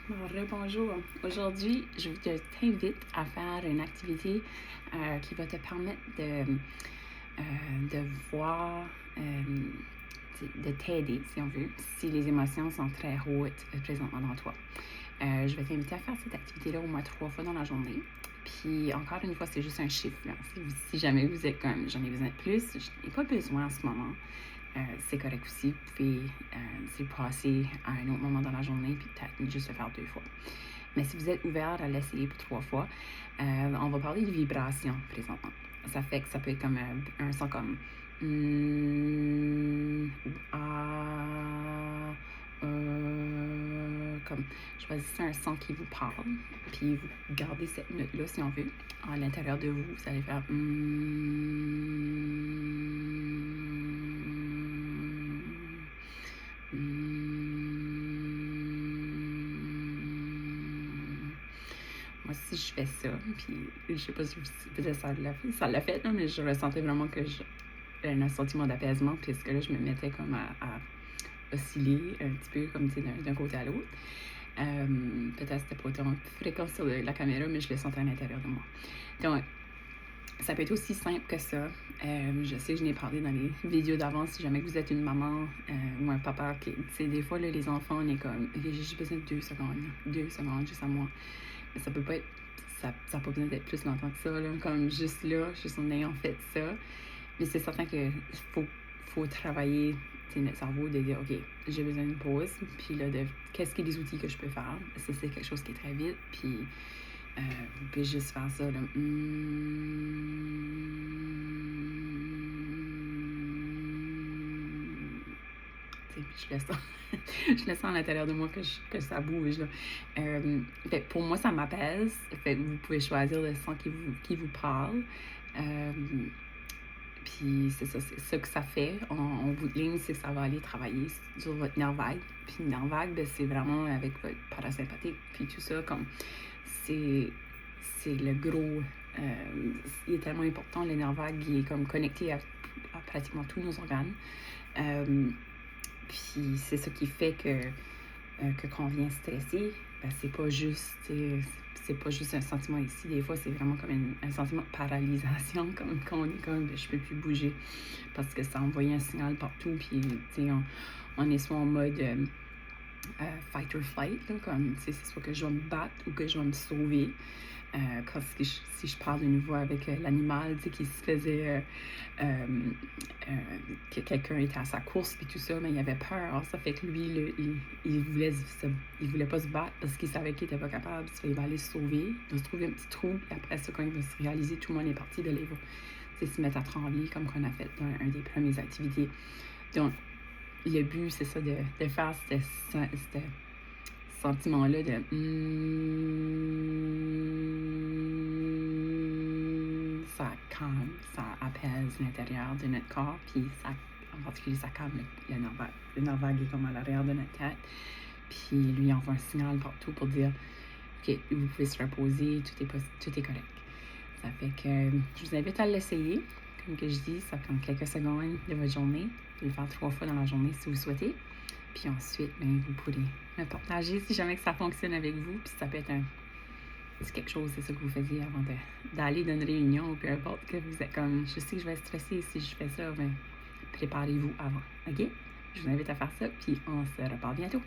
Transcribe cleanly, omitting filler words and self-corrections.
Bonjour. Aujourd'hui, je t'invite à faire une activité qui va te permettre de voir, de t'aider, si on veut, si les émotions sont très hautes présentement dans toi. Je vais t'inviter à faire cette activité-là au moins 3 fois dans la journée. Puis, encore une fois, c'est juste un chiffre. Là. Si jamais vous êtes comme, j'en ai besoin de plus, je n'ai pas besoin en ce moment. C'est correct aussi. Vous pouvez passer à un autre moment dans la journée puis peut-être juste le faire 2 fois. Mais si vous êtes ouvert à l'essayer pour 3 fois, on va parler de vibration présentement. Ça fait que ça peut être comme un son comme comme choisissez un son qui vous parle, puis vous gardez cette note-là si on veut. À l'intérieur de vous, vous allez faire Moi, si je fais ça, puis je sais pas si peut-être ça l'a fait, là, mais je ressentais vraiment que j'avais un sentiment d'apaisement, puisque là, je me mettais comme à osciller un petit peu, comme tu sais, d'un côté à l'autre. Peut-être c'était pas autant fréquent sur la caméra, mais je le sentais à l'intérieur de moi. Donc, ça peut être aussi simple que ça. Je sais que je n'ai parlé dans les vidéos d'avant, si jamais vous êtes une maman ou un papa, tu sais, des fois, là, les enfants, on est comme, j'ai juste besoin de 2 secondes, juste à moi. Mais ça peut pas être, ça n'a pas besoin d'être plus longtemps que ça, là, comme juste là, juste en ayant fait ça. Mais c'est certain qu'il faut travailler notre cerveau, de dire, OK, j'ai besoin d'une pause, puis là, qu'est-ce qui est les outils que je peux faire? Ça, c'est quelque chose qui est très vite, puis vous pouvez juste faire ça, là. Je le sens. Je le sens à l'intérieur de moi que ça bouge. Là. Fait, pour moi, ça m'apaise. Fait, vous pouvez choisir le son qui vous parle. Puis c'est ça que ça fait. En bout de ligne, c'est que ça va aller travailler sur votre nerf vague. Puis le nerf vague, ben, c'est vraiment avec votre parasympathique. Puis tout ça, comme c'est le gros. Il est tellement important, le nerf vague, il est comme connecté à pratiquement tous nos organes. Puis c'est ça qui fait que quand on vient stresser, ben, c'est pas juste un sentiment ici. Des fois, c'est vraiment comme un sentiment de paralysation, comme quand on est comme ben, je peux plus bouger parce que ça envoie un signal partout. Puis on est soit en mode fight or flight, là, comme c'est soit que je vais me battre ou que je vais me sauver. Si je parle de nouveau avec l'animal qui se faisait que quelqu'un était à sa course puis tout ça, mais il avait peur. Ça fait que lui, il voulait pas se battre parce qu'il savait qu'il était pas capable. Ça fait qu'il va aller se sauver, il va se trouver un petit trou, et après ça, quand il va se réaliser tout le monde est parti, ben, il va se mettre à trembler comme qu'on a fait dans un des premières activités. Donc, le but, c'est ça, de faire ce sentiment-là de ça calme, ça apaise l'intérieur de notre corps, puis ça, en particulier, ça calme le nerf vague. Le nerf vague est comme à l'arrière de notre tête, puis lui envoie un signal partout pour dire OK, vous pouvez se reposer, tout est correct. Ça fait que je vous invite à l'essayer. Comme que je dis, ça prend quelques secondes de votre journée. Vous pouvez le faire 3 fois dans la journée si vous souhaitez. Puis ensuite, ben, vous pourrez me partager si jamais que ça fonctionne avec vous. Puis ça peut être c'est quelque chose, c'est ça que vous faisiez avant d'aller dans une réunion ou peu importe, que vous êtes comme, je sais que je vais stresser si je fais ça, ben, préparez-vous avant, OK? Je vous invite à faire ça, puis on se reparle bientôt.